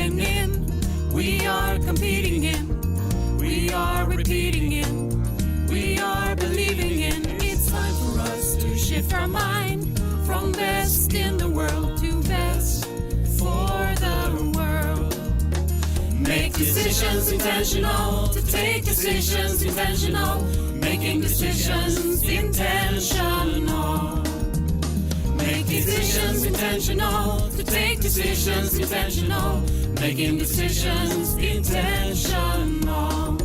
living in, we are competing in, we are repeating in, we are believing in. It's time for us to shift our mind from best in the world to best for the world. Make decisions intentional, to take decisions intentional, making decisions intentional. Make decisions intentional, to take decisions intentional, making decisions intentional.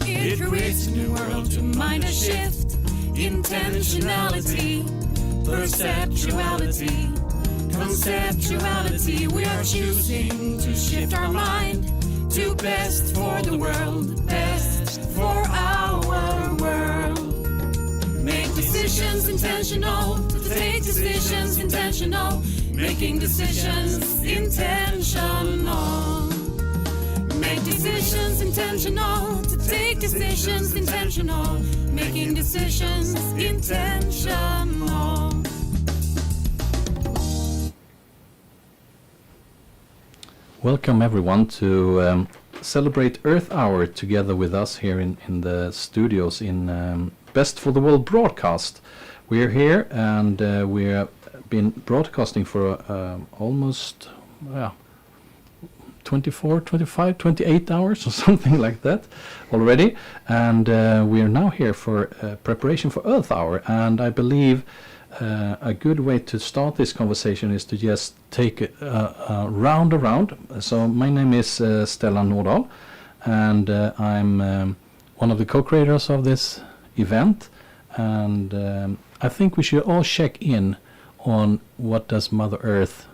It creates a new world to mind a shift, intentionality, perceptuality, conceptuality. We are choosing to shift our mind to best for the world, best for our world. Make decisions intentional, to take decisions intentional, making decisions intentional. Make decisions intentional, to take decisions intentional, making decisions intentional. Welcome everyone to celebrate Earth Hour together with us here in the studios in Best for the World broadcast. We're here and we have been broadcasting for almost 24, 25, 28 hours or something like that already. And we are now here for preparation for Earth Hour. And I believe a good way to start this conversation is to just take a round around. So my name is Stellan Nordahl, and I'm one of the co-creators of this event. And I think we should all check in on what does Mother Earth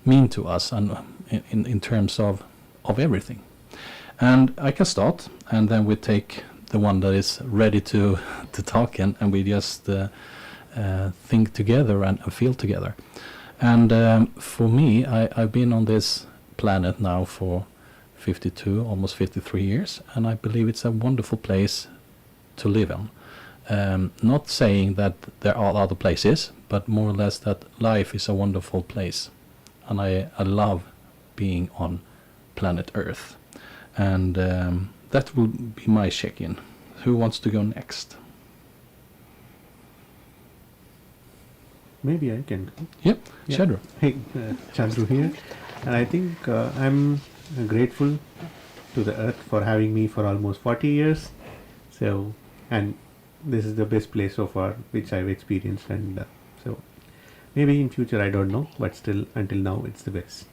mean to us, and in terms of everything. And I can start, and then we take the one that is ready to talk, and we just think together and feel together. And for me, I've been on this planet now for 52, almost 53 years, and I believe it's a wonderful place to live on. Not saying that there are other places, but more or less that life is a wonderful place. And I love being on planet Earth. And that will be my check-in. Who wants to go next? Maybe I can. Yep, yeah. Chandru. Hey, Chandru here. And I think I'm grateful to the Earth for having me for almost 40 years. So, and this is the best place so far which I've experienced. And so, maybe in future I don't know, but still until now it's the best.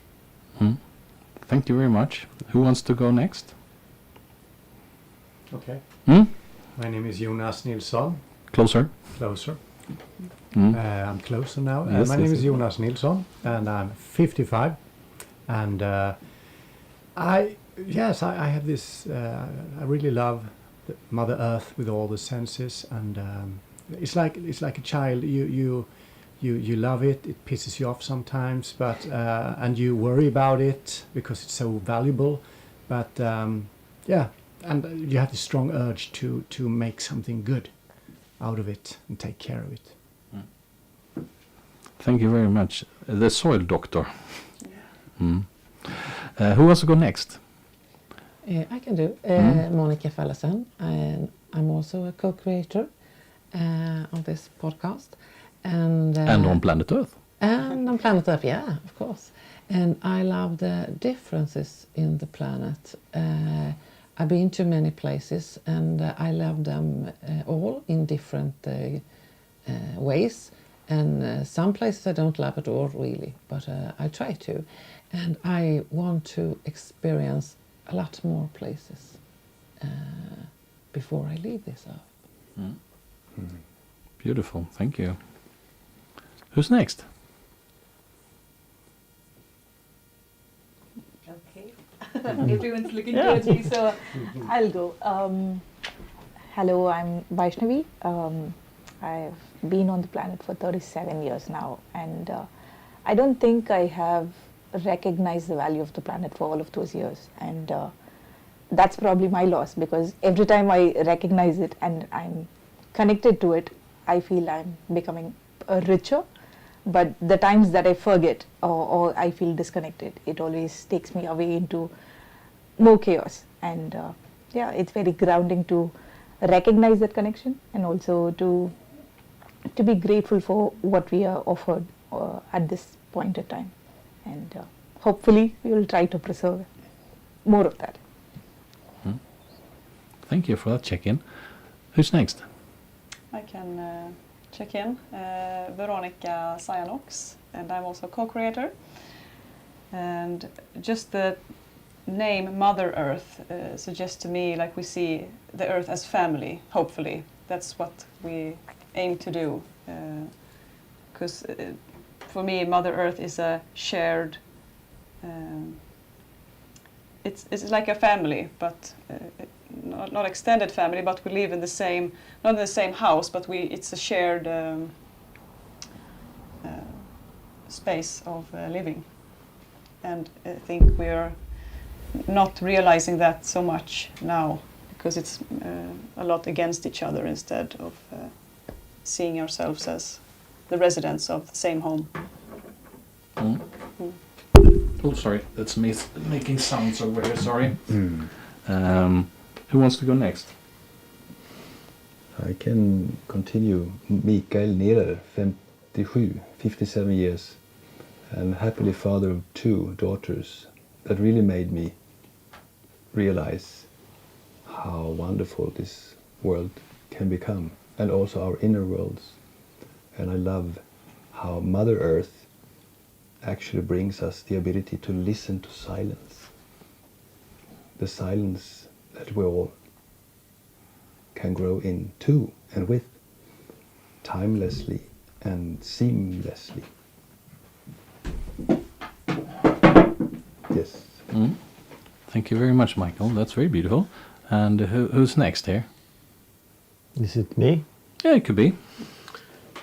Thank you very much. Who wants to go next? Okay. My name is Jonas Nilsson. Closer. I'm closer now. Yes, my name is Jonas Nilsson, and I'm 55. And I have this. I really love the Mother Earth with all the senses, and it's like a child. You love it. It pisses you off sometimes, but and you worry about it because it's so valuable. But and you have this strong urge to make something good out of it and take care of it. Thank you very much. The soil doctor. Who wants to go next? I can do. Monica Fallesen, and I'm also a co-creator of this podcast. And on planet Earth. And on planet Earth, yeah, of course. And I love the differences in the planet. I've been to many places, and I love them all in different ways. And some places I don't love at all, really, but I try to. And I want to experience a lot more places before I leave this earth. Beautiful, thank you. Who's next? Okay. Everyone's looking towards me, so I'll go. Hello, I'm Vaishnavi. I've been on the planet for 37 years now, and I don't think I have recognized the value of the planet for all of those years, and that's probably my loss, because every time I recognize it and I'm connected to it, I feel I'm becoming richer, But the times that I forget or I feel disconnected, it always takes me away into more chaos. And yeah, it's very grounding to recognize that connection, and also to be grateful for what we are offered at this point in time. And hopefully we will try to preserve more of that. Thank you for that check-in. Who's next? I can check in. Veronica Sayanox, and I'm also co-creator. And just the name Mother Earth suggests to me like we see the Earth as family, hopefully. That's what we aim to do. Because for me, Mother Earth is a shared... it's like a family, but not extended family, but we live in the same, not in the same house, but it's a shared space of living. And I think we're not realizing that so much now, because it's a lot against each other instead of seeing ourselves as the residents of the same home. Oh, sorry, that's me making sounds over here, sorry. Who wants to go next? I can continue. Mikael Nerer, 57 years, and happily father of 2 daughters. That really made me realize how wonderful this world can become, and also our inner worlds. And I love how Mother Earth actually brings us the ability to listen to silence. The silence that we all can grow into and with, timelessly and seamlessly. Yes. Thank you very much, Michael. That's very beautiful. And who's next here? Is it me? Yeah, it could be.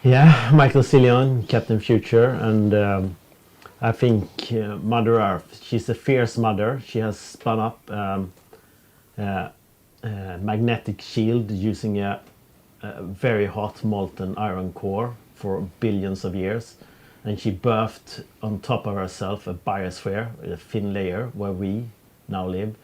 Yeah, Michael Cillian, Captain Future, and I think Mother Earth, she's a fierce mother. She has spun up a magnetic shield using a very hot molten iron core for billions of years. And she birthed on top of herself a biosphere, a thin layer where we now live.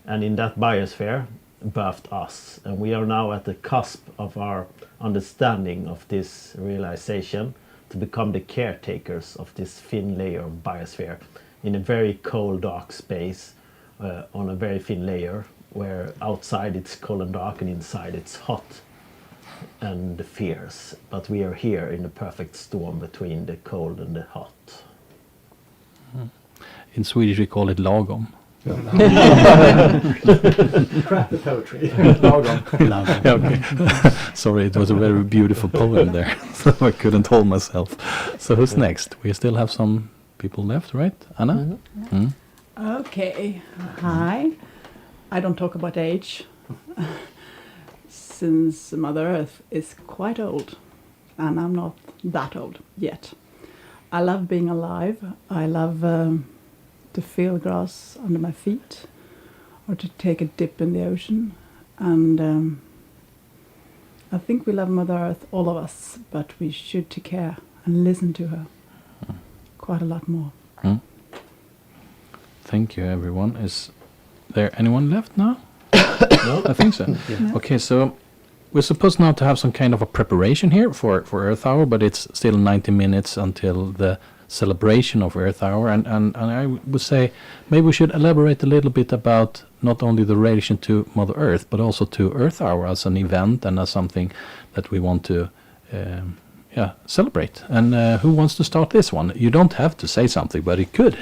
And in that biosphere birthed us. And we are now at the cusp of our understanding of this realization to become the caretakers of this thin layer of biosphere in a very cold, dark space on a very thin layer where outside it's cold and dark and inside it's hot and fierce. But we are here in the perfect storm between the cold and the hot. In Swedish we call it lagom. Crap the poetry. Okay. Sorry, it was a very beautiful poem there, so I couldn't hold myself. So who's next? We still have some people left, right? Anna? Okay. Hi. I don't talk about age, since Mother Earth is quite old, and I'm not that old yet. I love being alive. I love to feel grass under my feet, or to take a dip in the ocean. And I think we love Mother Earth, all of us, but we should take care and listen to her quite a lot more. Thank you, everyone. Is there anyone left now? No, I think so. Yeah. Okay, so we're supposed now to have some kind of a preparation here for Earth Hour, but it's still 90 minutes until the celebration of Earth Hour, and I would say maybe we should elaborate a little bit about not only the relation to Mother Earth, but also to Earth Hour as an event and as something that we want to celebrate. And who wants to start this one? You don't have to say something, but it could.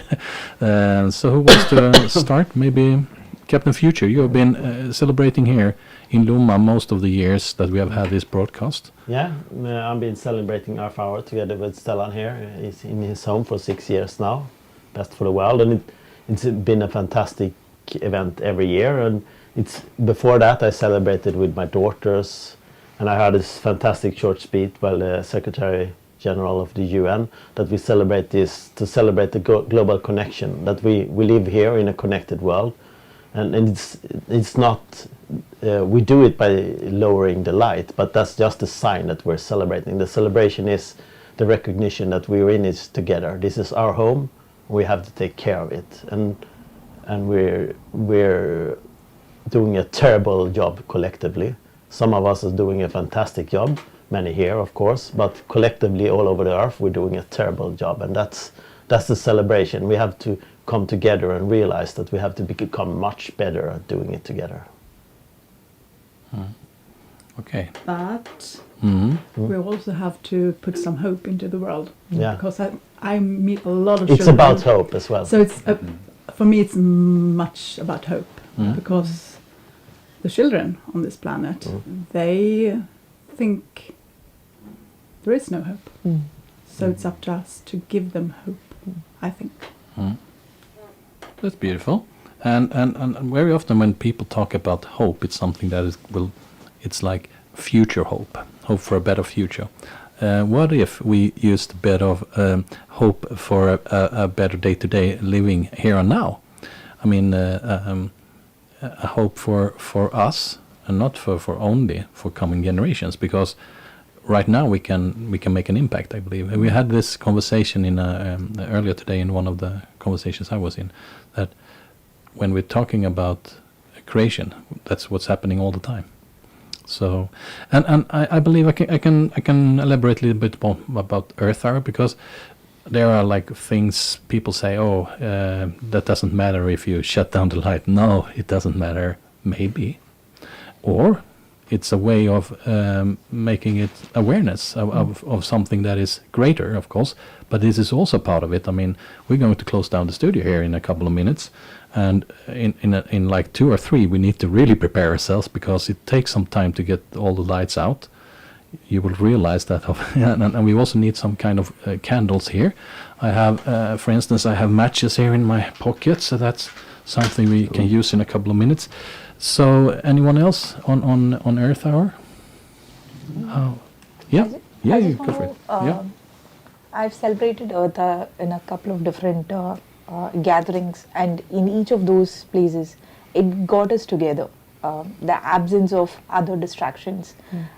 So who wants to start? Maybe Captain Future, you have been celebrating here in Lomma most of the years that we have had this broadcast. Yeah, I've been celebrating Earth Hour together with Stellan here. He's in his home for 6 years now, Best for the World, and it's been a fantastic event every year. And it's before that I celebrated with my daughters, and I heard this fantastic short speech by the Secretary General of the UN that we celebrate this to celebrate the global connection, that we live here in a connected world. And it's not, we do it by lowering the light, but that's just a sign that we're celebrating. The celebration is the recognition that we're in this together. This is our home. We have to take care of it, and we're doing a terrible job collectively. Some of us are doing a fantastic job, many here of course, but collectively all over the earth we're doing a terrible job, and that's the celebration. We have to come together and realize that we have to become much better at doing it together. Okay. But Mhm. we also have to put some hope into the world. Yeah. Because I meet a lot of It's children. about hope as well. So it's for me it's much about hope, because the children on this planet, they think there is no hope. So it's up to us to give them hope, I think. That's beautiful. And very often when people talk about hope, it's something that it's like future hope for a better future. What if we used a bit of hope for a better day-to-day living here and now? I mean, a hope for us, and not for only for coming generations, because right now we can make an impact, I believe. And we had this conversation in earlier today in one of the conversations I was in, that when we're talking about creation, that's what's happening all the time. So, and I believe I can elaborate a little bit more about Earth Hour, because there are like things people say, that doesn't matter if you shut down the light. No, it doesn't matter, maybe. Or it's a way of making it awareness of something that is greater, of course, but this is also part of it. I mean, we're going to close down the studio here in a couple of minutes, and in like 2 or 3 we need to really prepare ourselves, because it takes some time to get all the lights out. You will realize that. And we also need some kind of candles here. I have, for instance, I have matches here in my pocket, so that's something we can use in a couple of minutes. So, anyone else on Earth Hour? Yeah, you go for it. Yeah. I've celebrated Earth Hour in a couple of different gatherings, and in each of those places, it got us together. The absence of other distractions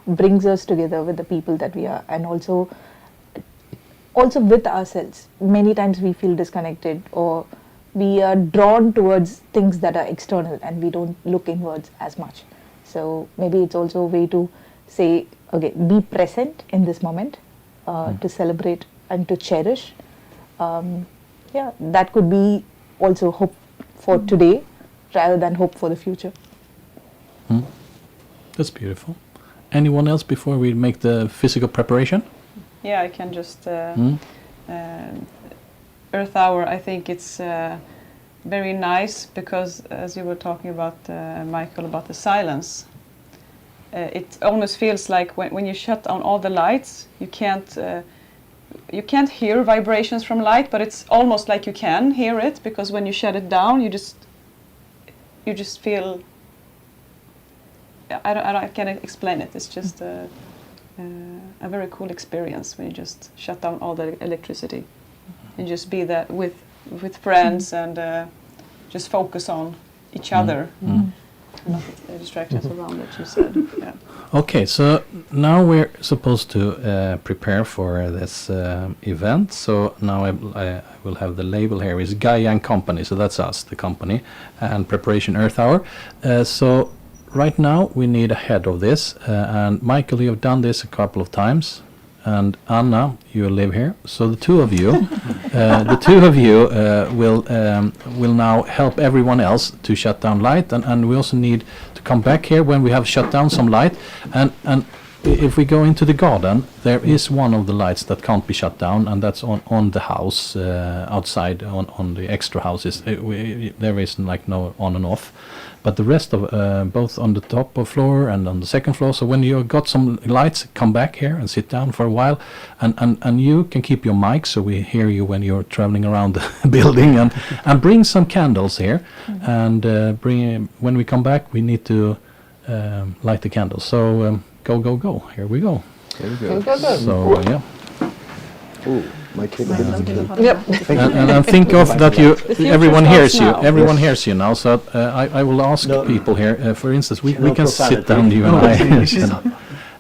brings us together with the people that we are, and also with ourselves. Many times we feel disconnected, or we are drawn towards things that are external, and we don't look inwards as much. So maybe it's also a way to say, okay, be present in this moment, to celebrate and to cherish. That could be also hope for today rather than hope for the future. That's beautiful. Anyone else before we make the physical preparation? Yeah, I can just Earth Hour, I think it's very nice because, as you were talking about, Michael, about the silence, it almost feels like when you shut down all the lights, you can't hear vibrations from light, but it's almost like you can hear it, because when you shut it down, you just feel. I can't explain it. It's just a very cool experience when you just shut down all the electricity and just be there with friends and just focus on each other. Not the distractions around it, you said. Yeah. Okay, so now we're supposed to prepare for this event. So now I will have the label here is Gaia and Company. So that's us, the company, and Preparation Earth Hour. So right now we need a head of this, and Michael, you have done this a couple of times, and Anna, you live here. So the two of you, will now help everyone else to shut down light, and we also need to come back here when we have shut down some light, and if we go into the garden, there is one of the lights that can't be shut down, and that's on the house outside on the extra houses. There is like no on and off. But the rest of both on the top of floor and on the second floor. So when you got some lights, come back here and sit down for a while, and you can keep your mic so we hear you when you're traveling around the building, and bring some candles here, and when we come back we need to light the candles. So go! Here we go. There we go. Go. So yeah. Oh, my capability. Yep. And think of that everyone hears you. Everyone hears you now. So I will ask people here. For instance, we can sit down, you and I.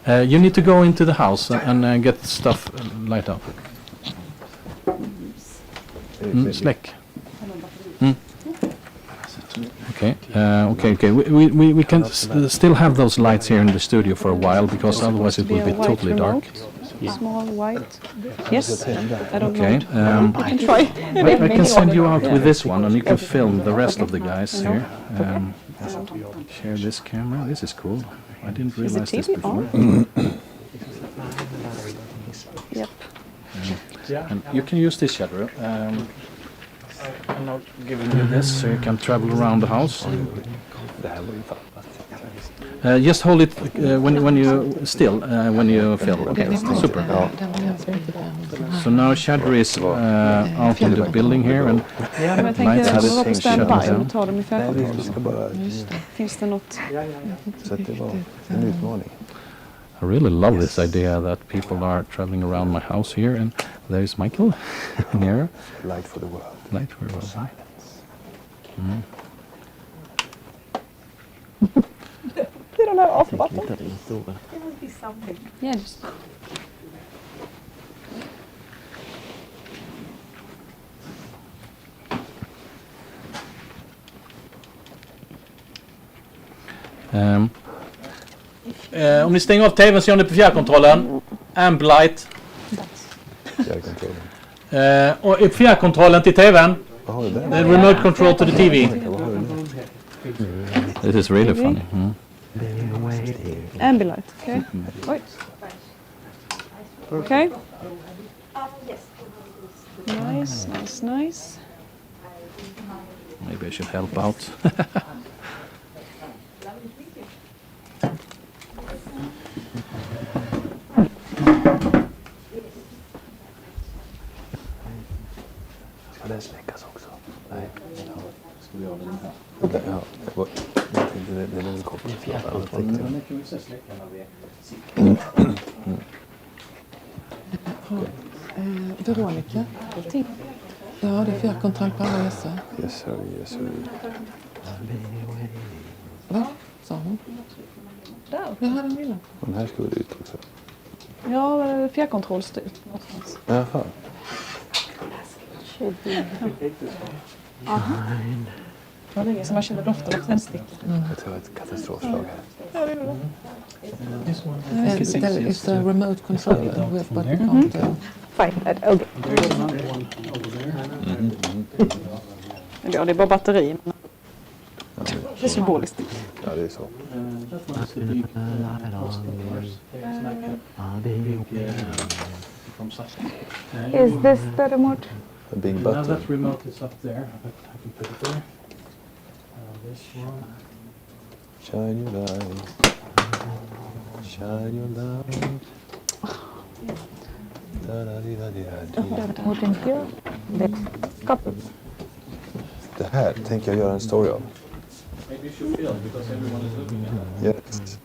You need to go into the house and get stuff light up. Släck. Okay. Okay. We can still have those lights here in the studio for a while because otherwise it will be totally dark. Small white. Yes. I don't Okay. know. I can try. I can send you out with this one, and you can film the rest of the guys here. Share this camera. This is cool. I didn't realize this before. Yep. And you can use this shadow. I'm not giving you this, so you can travel around the house. Just hold it when you still when you film. Okay, super. So now Shadow is out in the building here, and Jag lights have tänker vara på it shut standby down. och ta dem i förskott. Vi ska bara... Finns det något? Så att det var en utmaning. I really love this idea that people are traveling around my house here, and there's Michael here. Light for the world. Light for the world. They don't have off button. Yeah, just... Om ni stänger av tvn så gör ni på fjärrkontrollen. Ambilight. Fjärrkontrollen. Och i fjärrkontrollen till tvn. Jaha, det där. The remote control to the TV. This is really funny. Ambilight. Okay. Oj. Okay. Nice, nice, nice. Maybe I should help out. Ska den släckas också? Nej. Ska vi göra den här? Ja, det är väl kopplat. Veronica. Ja, det är fjärrkontroll på alla resor. Yes sir, yes sir. Va? Sa hon? Där. Jag har den lilla. Den här ska väl ut också? Ja, fjärrkontrollstyrt någonstans. Jaha. Det var länge som man kände doften av tändstickor. Jag tror ett katastrofslag här. Ja, det gjorde There is a remote control with what we can't do. Fine. Okay. Ja, det är bara batteri. Det är symboliskt. Ja, det är så. Is this the remote? A big Now button. that remote is up there. I can put it there. This one. Shine your light. Shine your light. Remote in here. Let's copy. Det här tänker jag göra en story om. Maybe you should film because everyone is looking at it. Yes.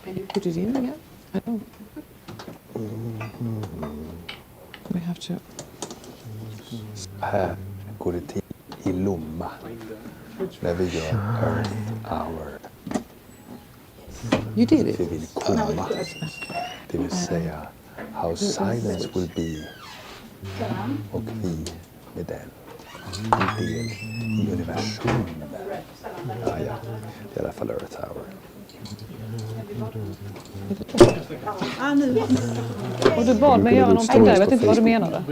Can you put it in again? I don't. We have to. Så här går det till i Lomma när vi gör Earth Hour. You did it. Vi vill komma, det vill säga how silence will be och vi med den en del i universum. Ja, det är i alla fall Earth Hour. Och du bad mig göra någonting där, jag vet inte vad du menade.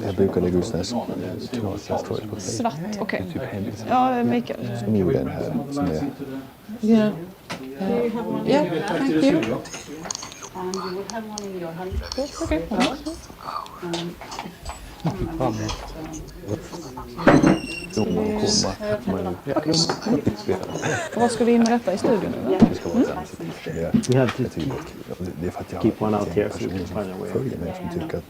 Jag brukar lägga ut sådana här knasiga stories på Facebook. Svart, okej. Typ hemligt. Ja, Mikael. Som gjorde den här som är... Yeah. Yeah, thank you. And you will have one in your hand. Okej. Vad ska vi in med detta i studion nu? Det ska vara ett ansikte. We have to Jag tycker det är kul. Det är för att jag keep one out är here en so we person can som find a way. följer mig som tycker att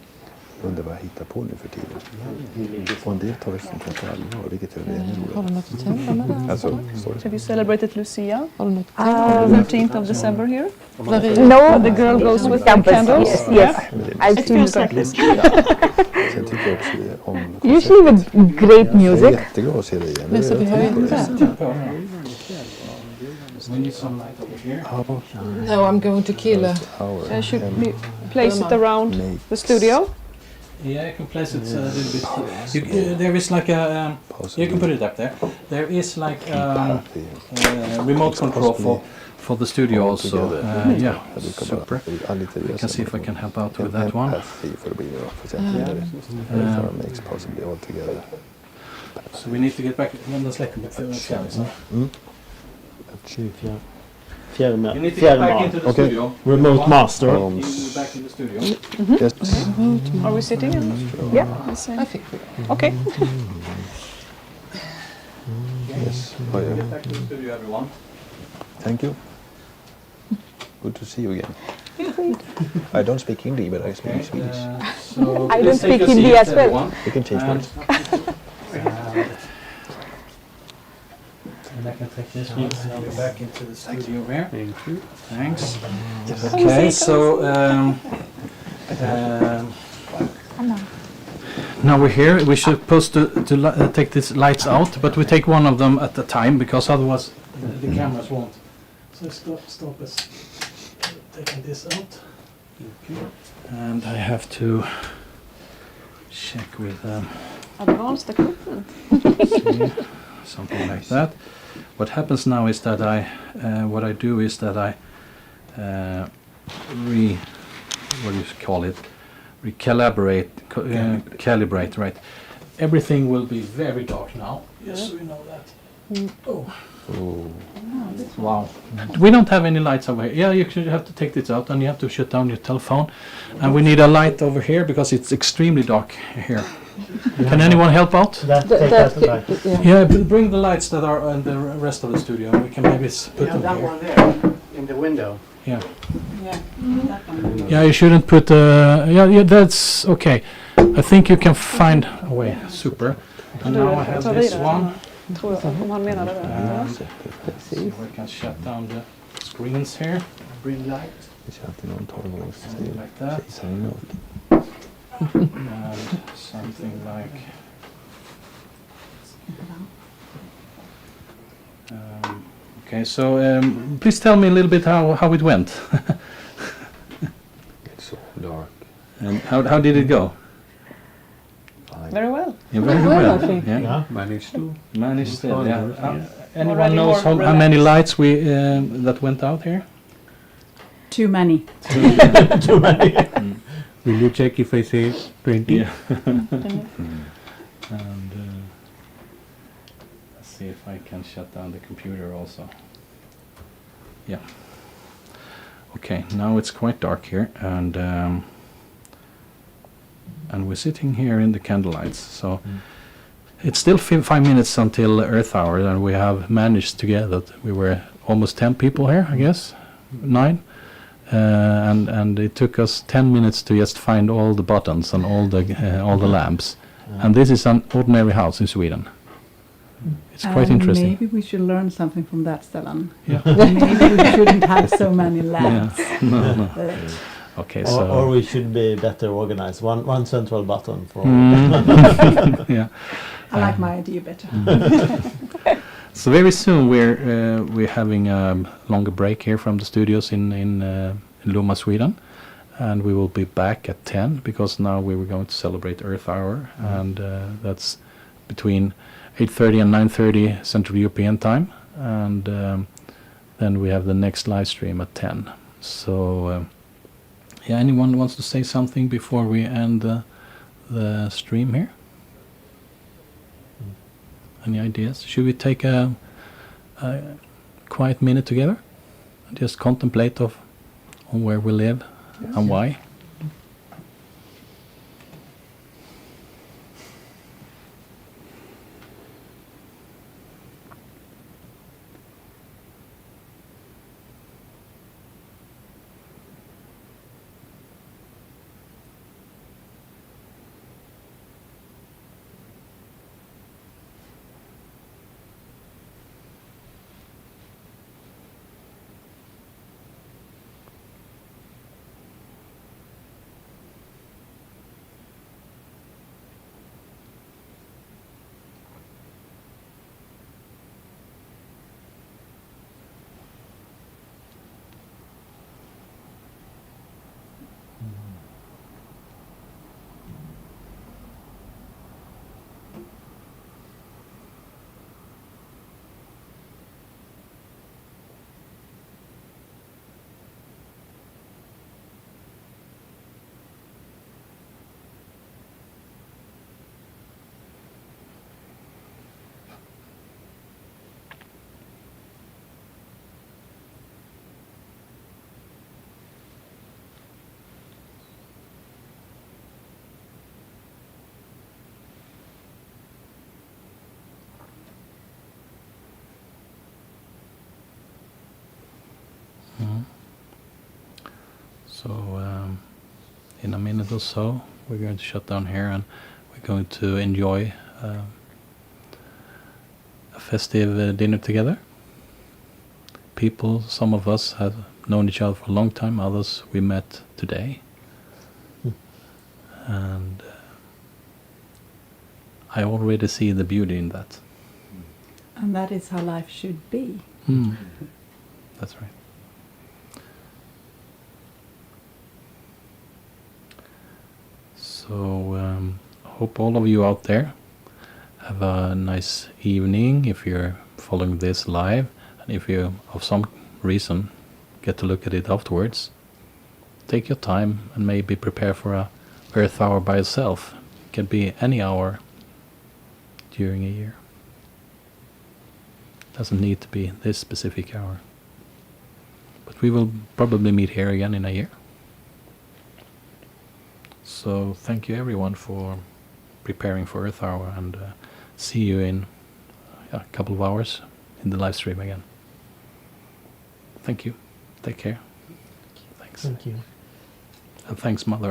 undrar vad jag hittar på nu för tiden. Och en del tar det sånt här på allvar, vilket är väldigt Har du något att tända med det? Alltså, sorry. Have you celebrated Lucia? Har du något att tända? 13th of December here? No, The girl goes with the campus. candles. Yes, yes. I've seen feels like this. Sen tycker jag också om Usually with great Jag är music. jätteglad att se dig igen. Men så vi har ju inte det. We need some light over here. No, I'm going to kill a... Should we place it around the studio? Yeah, you can place it a little bit. There is like a. You can put it up there. There is like remote control for the studio also. Yeah, super. I can see if I can help out with that one. So we need to get back. You need to get back into the studio. Remote master. You need to get back in the studio. Yes. Are we sitting? Yeah. I think we are. Okay. Yes. Get back to the studio, everyone. Thank you. Good to see you again. I don't speak Hindi, but I speak Swedish. So I don't let's take speak a Hindi seat, as well. everyone. We can change words. And I can take this one and go back into the studio here. Thank you. Thanks. Okay, so now we're here. We're supposed to take these lights out, but we take one of them at a time because otherwise the cameras won't. So stop us taking this out. And I have to check with Advanced equipment. something like that. What happens now is that what I do is that I calibrate, right? Everything will be very dark now. Yes, so we know that. Oh. Wow. We don't have any lights over here. Yeah, you should have to take this out and you have to shut down your telephone. And we need a light over here because it's extremely dark here. Can anyone help out? Take that back. Yeah, bring the lights that are in the rest of the studio. We can maybe put them that here. one there in the window. Yeah. Yeah. That one. Yeah, you shouldn't put. Yeah, that's okay. I think you can find a way. Super. And now I have this one. Tror jag, om han menade det. And see if we can shut down the screens here. Bring light. Det känns alltid någon 12-åring som Something säger like that. kejsaren nåt. And something like. Okay, so please tell me a little bit how it went. It's so dark. And how did it go? Fine. Very well. Yeah, very Well, well. I think. Yeah. Yeah. Managed to. Managed it. Yeah. Anyone Already knows more how many relaxed. lights we that went out here? Too many. Too many. Will you check if I say 20? Yeah. And let's see if I can shut down the computer also. Yeah. Okay, now it's quite dark here, and we're sitting here in the candlelights. So it's still 5 minutes until Earth Hour, and we have managed together. We were almost 10 people here, I guess, 9. And it took us 10 minutes to just find all the buttons and all the lamps. And this is an ordinary house in Sweden. It's quite interesting. Maybe we should learn something from that, Stellan. Yeah. Maybe we shouldn't have so many lamps. No. Okay, so Or we should be better organized. One central button for. yeah. I like my idea better. So very soon we're having a longer break here from the studios in Lomma, Sweden, and we will be back at 10 because now we were going to celebrate Earth Hour, and that's between 8:30 and 9:30 Central European Time, and then we have the next live stream at 10. So yeah, anyone wants to say something before we end the stream here? Any ideas? Should we take a quiet minute together and just contemplate on where we live and why? So in a minute or so, we're going to shut down here, and we're going to enjoy a festive dinner together. People, some of us have known each other for a long time, others we met today. And I already see the beauty in that. And that is how life should be. That's right. So hope all of you out there have a nice evening if you're following this live, and if you of some reason get to look at it afterwards, take your time and maybe prepare for a Earth hour by yourself. It can be any hour during a year. Doesn't need to be this specific hour. But we will probably meet here again in a year. So thank you everyone for preparing for Earth Hour, and see you in a couple of hours in the live stream again. Thank you. Take care. Thanks. Thank you. And thanks, Mother.